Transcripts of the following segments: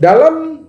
Dalam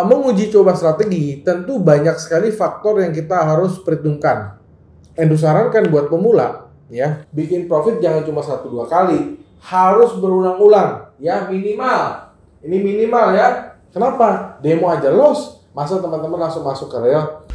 menguji coba strategi, tentu banyak sekali faktor yang kita harus perhitungkan. Endo sarankan buat pemula, ya, bikin profit jangan cuma 1-2 kali, harus berulang-ulang, ya, minimal. Ini minimal ya. Kenapa? Demo aja loss, masa teman-teman langsung masuk ke real?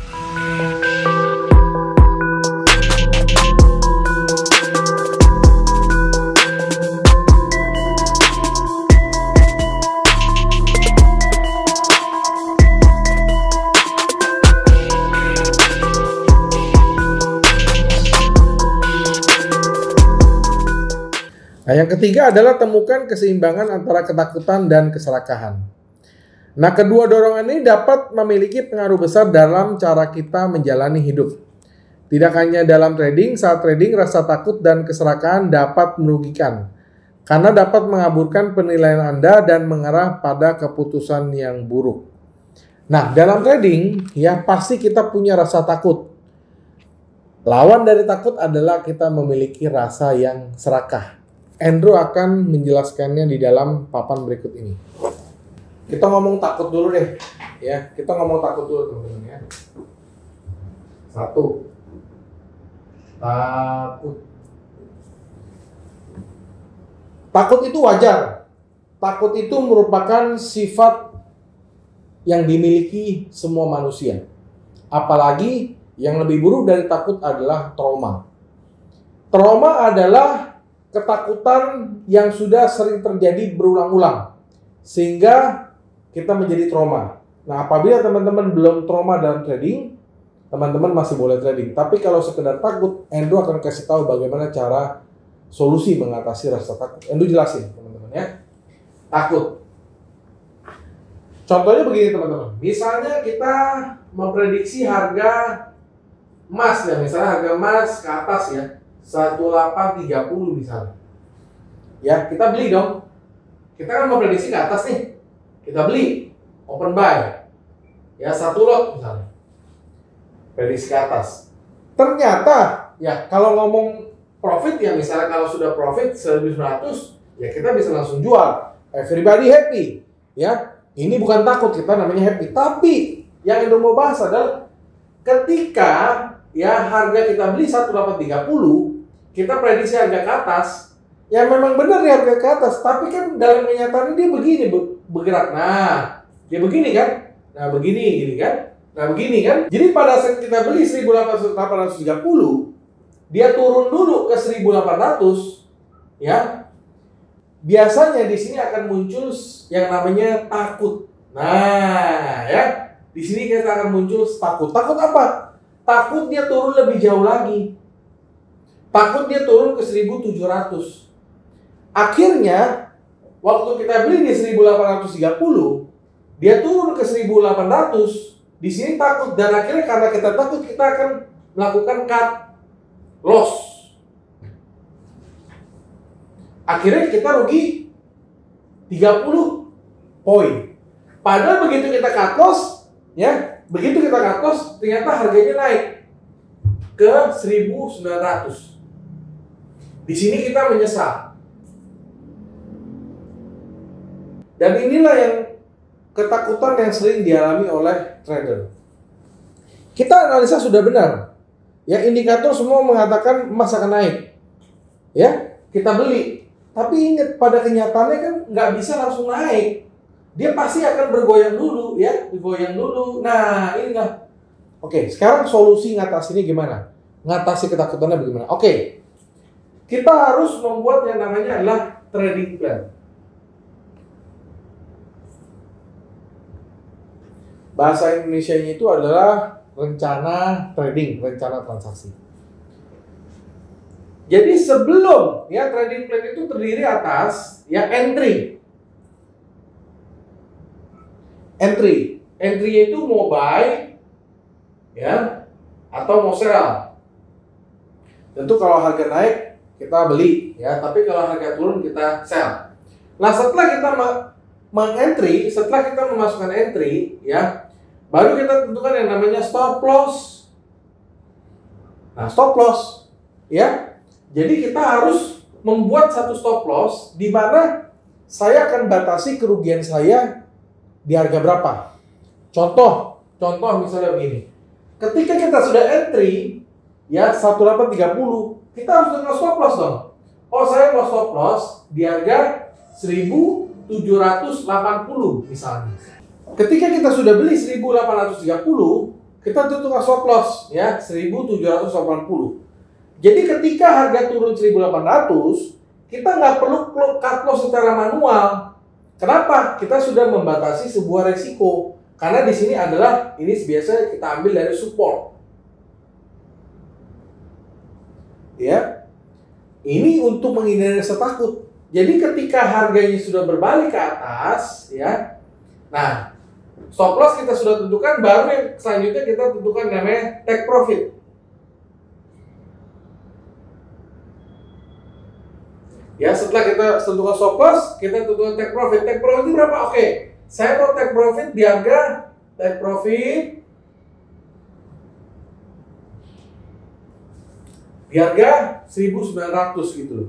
Nah, yang ketiga adalah temukan keseimbangan antara ketakutan dan keserakahan. Nah, kedua dorongan ini dapat memiliki pengaruh besar dalam cara kita menjalani hidup. Tidak hanya dalam trading, saat trading rasa takut dan keserakahan dapat merugikan. Karena dapat mengaburkan penilaian Anda dan mengarah pada keputusan yang buruk. Nah, dalam trading, ya pasti kita punya rasa takut. Lawan dari takut adalah kita memiliki rasa yang serakah. Andrew akan menjelaskannya di dalam papan berikut ini. Kita ngomong takut dulu deh, ya. Kita ngomong takut dulu teman-teman ya. 1. Takut. Takut itu wajar. Takut itu merupakan sifat yang dimiliki semua manusia. Apalagi yang lebih buruk dari takut adalah trauma. Trauma adalah ketakutan yang sudah sering terjadi berulang-ulang sehingga kita menjadi trauma. Nah, apabila teman-teman belum trauma dalam trading, teman-teman masih boleh trading. Tapi kalau sekedar takut, Endo akan kasih tahu bagaimana cara solusi mengatasi rasa takut. Endo jelasin teman-teman ya. Takut. Contohnya begini teman-teman. Misalnya kita memprediksi harga emas ya, misalnya harga emas ke atas ya. 1830 misalnya. Ya, kita beli dong. Kita kan mau prediksi ke atas nih. Kita beli, open buy. Ya, 1 lot misalnya. Prediksi ke atas. Ternyata, ya kalau ngomong profit ya, misalnya kalau sudah profit 1900, ya kita bisa langsung jual. Everybody happy. Ya, ini bukan takut, kita namanya happy. Tapi yang Endo mau bahas adalah ketika ya harga kita beli 1830, kita prediksi harga ke atas, ya memang benar ya harga ke atas, tapi kan dalam kenyataan dia begini bergerak. Nah, dia begini kan? Nah, begini gini kan? Nah, begini kan? Jadi pada saat kita beli 1830, dia turun dulu ke 1800, ya. Biasanya di sini akan muncul yang namanya takut. Nah, ya. Di sini kita akan muncul takut. Takut apa? Takut dia turun lebih jauh lagi. Takut dia turun ke 1700. Akhirnya, waktu kita beli di 1830, dia turun ke 1800. Di sini takut. Dan akhirnya karena kita takut, kita akan melakukan cut loss. Akhirnya kita rugi 30 poin. Padahal begitu kita cut loss, ya, begitu kita cut loss, ternyata harganya naik ke 1900. Di sini kita menyesal. Dan inilah yang ketakutan yang sering dialami oleh trader. Kita analisa sudah benar. Ya, indikator semua mengatakan emas akan naik. Ya, kita beli. Tapi ingat, pada kenyataannya kan nggak bisa langsung naik. Dia pasti akan bergoyang dulu, ya, bergoyang dulu. Nah, inilah. Oke, sekarang solusi ngatasinya gimana? Ngatasi ketakutannya bagaimana? Oke. Kita harus membuat yang namanya adalah trading plan. Bahasa Indonesianya itu adalah rencana trading, rencana transaksi. Jadi sebelum ya trading plan itu terdiri atas ya entry. Entry itu mau buy ya atau mau sell. Tentu kalau harga naik kita beli ya, tapi kalau harga turun kita sell. Nah, setelah kita meng-entry, setelah kita memasukkan entry ya, baru kita tentukan yang namanya stop loss. Nah, stop loss ya. Jadi kita harus membuat satu stop loss di mana saya akan batasi kerugian saya di harga berapa. Contoh misalnya begini. Ketika kita sudah entry ya 1830, kita harus dengan stop loss dong. Oh, saya mau stop loss di harga 1780 misalnya. Ketika kita sudah beli 1830, kita tentukan stop loss ya 1780. Jadi ketika harga turun 1800, kita nggak perlu cut loss secara manual. Kenapa? Kita sudah membatasi sebuah resiko. Karena di sini adalah ini biasa kita ambil dari support. Ya. Ini untuk menghindari rasa takut. Jadi ketika harganya sudah berbalik ke atas, ya. Nah, stop loss kita sudah tentukan, baru yang selanjutnya kita tentukan namanya take profit. Ya, setelah kita tentukan stop loss, kita tentukan take profit. Take profit itu berapa? Oke. Saya mau take profit di harga take profit di harga 1900 gitu loh.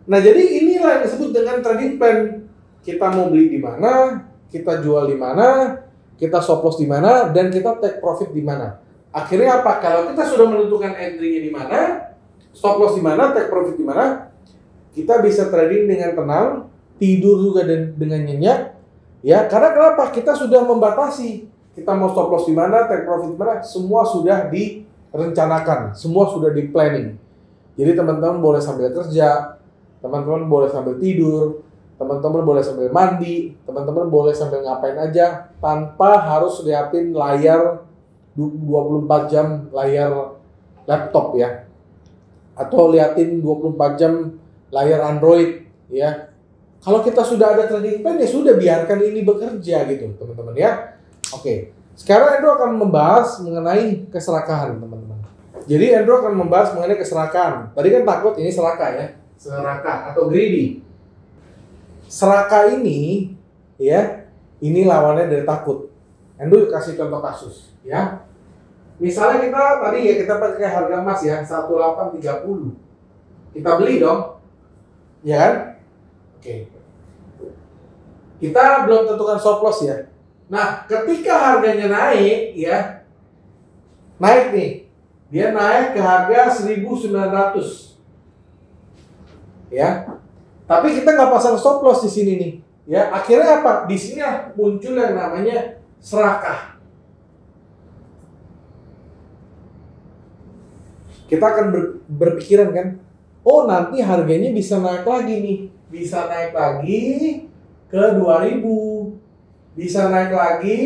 Nah, jadi inilah yang disebut dengan trading plan. Kita mau beli di mana, kita jual di mana, kita stop loss di mana, dan kita take profit di mana. Akhirnya apa? Kalau kita sudah menentukan entry-nya di mana, stop loss di mana, take profit di mana, kita bisa trading dengan tenang, tidur juga dengan nyenyak. Ya, karena kenapa? Kita sudah membatasi. Kita mau stop loss di mana, take profit di mana, semua sudah direncanakan, semua sudah di planning. Jadi teman-teman boleh sambil kerja, teman-teman boleh sambil tidur, teman-teman boleh sambil mandi, teman-teman boleh sambil ngapain aja tanpa harus liatin layar 24 jam layar laptop ya. Atau liatin 24 jam layar Android ya. Kalau kita sudah ada trading plan ya sudah, biarkan ini bekerja gitu teman-teman ya. Oke, sekarang Andrew akan membahas mengenai keserakahan teman-teman. Jadi Andrew akan membahas mengenai keserakahan. Tadi kan takut, ini serakah ya. Serakah atau greedy. Serakah ini ya, ini lawannya dari takut. Andrew kasih contoh kasus ya. Misalnya kita pakai harga emas ya 1830. Kita beli dong. Ya kan? Oke. Kita belum tentukan stop loss ya. Nah, ketika harganya naik ya. Naik nih. Dia naik ke harga 1900. Ya. Tapi kita nggak pasang stop loss di sini nih. Ya, akhirnya apa? Di sini muncul yang namanya serakah. Kita akan berpikiran kan, oh nanti harganya bisa naik lagi nih. Bisa naik lagi ke 2000. Bisa naik lagi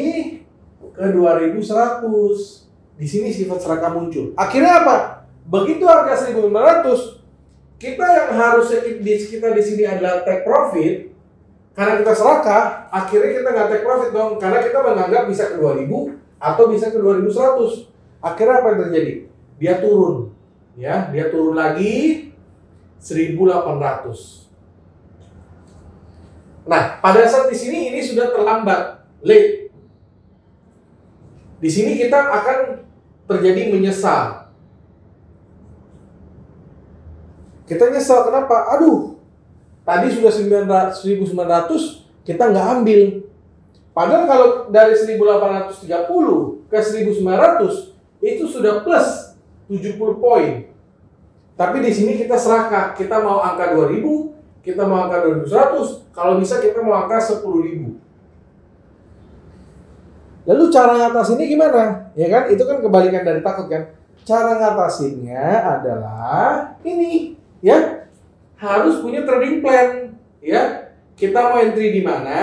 ke 2100. Di sini sifat serakah muncul. Akhirnya apa? Begitu harga 1900, kita yang harusnya kita di sini adalah take profit, karena kita serakah, akhirnya kita nggak take profit dong, karena kita menganggap bisa ke 2000 atau bisa ke 2100. Akhirnya apa yang terjadi? Dia turun, ya, dia turun lagi 1800. Nah, pada saat di sini ini sudah terlambat, late. Di sini kita akan terjadi menyesal. Kita nyesal kenapa? Aduh, tadi sudah 1900 kita nggak ambil. Padahal kalau dari 1830 ke 1900 itu sudah plus 70 poin. Tapi di sini kita serakah, kita mau angka 2000, kita mau angka 2100, kalau bisa kita mau angka 10.000. Lalu cara ngatasinnya gimana? Ya kan, itu kan kebalikan dari takut kan. Cara ngatasinnya adalah ini, ya. Harus punya trading plan, ya. Kita mau entry di mana,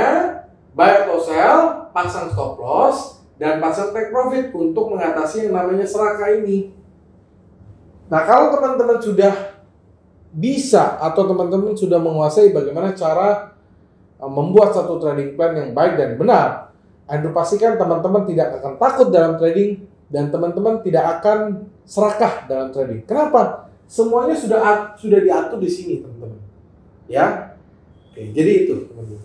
buy atau sell, pasang stop loss, dan pasang take profit untuk mengatasi yang namanya serakah ini. Nah, kalau teman-teman sudah bisa atau teman-teman sudah menguasai bagaimana cara membuat satu trading plan yang baik dan benar, Andrew pastikan teman-teman tidak akan takut dalam trading dan teman-teman tidak akan serakah dalam trading. Kenapa? Semuanya sudah diatur di sini, teman-teman. Ya. Oke, jadi itu, teman-teman.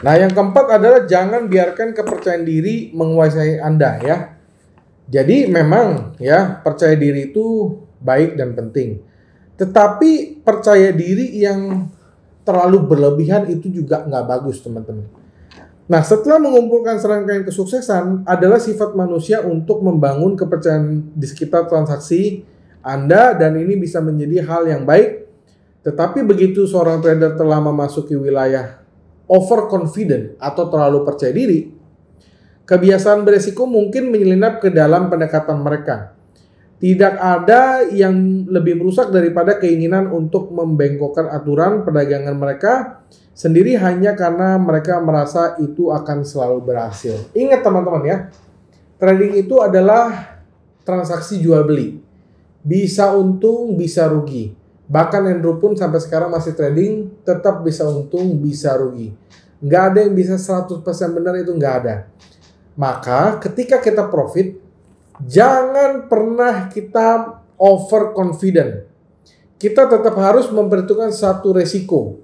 Nah, yang keempat adalah jangan biarkan kepercayaan diri menguasai Anda, ya. Jadi memang ya, percaya diri itu baik dan penting. Tetapi percaya diri yang terlalu berlebihan itu juga nggak bagus, teman-teman. Nah, setelah mengumpulkan serangkaian kesuksesan adalah sifat manusia untuk membangun kepercayaan di sekitar transaksi Anda, dan ini bisa menjadi hal yang baik. Tetapi begitu seorang trader telah memasuki wilayah overconfident atau terlalu percaya diri, kebiasaan beresiko mungkin menyelinap ke dalam pendekatan mereka. Tidak ada yang lebih merusak daripada keinginan untuk membengkokkan aturan perdagangan mereka sendiri hanya karena mereka merasa itu akan selalu berhasil. Ingat teman-teman ya, trading itu adalah transaksi jual beli. Bisa untung, bisa rugi. Bahkan Andrew pun sampai sekarang masih trading, tetap bisa untung, bisa rugi. Nggak ada yang bisa 100% benar, itu nggak ada. Maka ketika kita profit, jangan pernah kita overconfident. Kita tetap harus memperhitungkan satu resiko.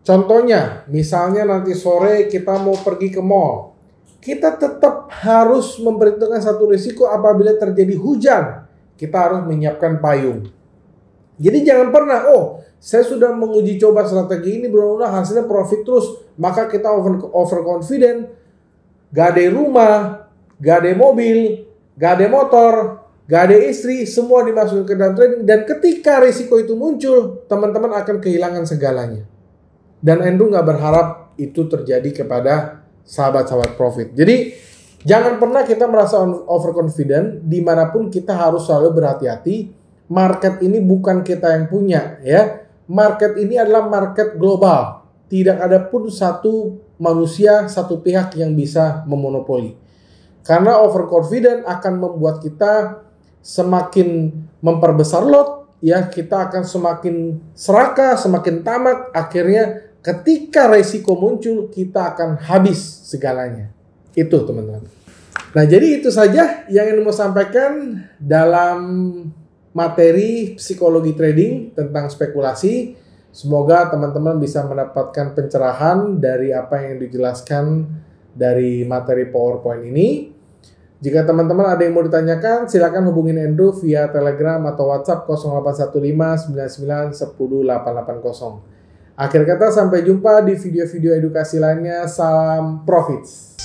Contohnya, misalnya nanti sore kita mau pergi ke mall. Kita tetap harus memperhitungkan satu risiko apabila terjadi hujan. Kita harus menyiapkan payung. Jadi jangan pernah, saya sudah menguji coba strategi ini, benar-benar hasilnya profit terus. Maka kita overconfident, gak ada rumah, gak ada mobil, gak ada motor, gak ada istri, semua dimasukkan ke dalam trading. Dan ketika risiko itu muncul, teman-teman akan kehilangan segalanya. Dan Andrew nggak berharap itu terjadi kepada sahabat-sahabat profit. Jadi jangan pernah kita merasa overconfident. Dimanapun kita harus selalu berhati-hati. Market ini bukan kita yang punya, ya. Market ini adalah market global. Tidak ada pun satu manusia, satu pihak yang bisa memonopoli. Karena overconfident akan membuat kita semakin memperbesar lot, ya. Kita akan semakin serakah, semakin tamak. Akhirnya ketika resiko muncul, kita akan habis segalanya. Itu teman-teman. Nah, jadi itu saja yang ingin mau sampaikan dalam materi psikologi trading tentang spekulasi. Semoga teman-teman bisa mendapatkan pencerahan dari apa yang dijelaskan dari materi PowerPoint ini. Jika teman-teman ada yang mau ditanyakan, silakan hubungin Andrew via Telegram atau WhatsApp 0815 99 10 880. Akhir kata, sampai jumpa di video-video edukasi lainnya. Salam profits.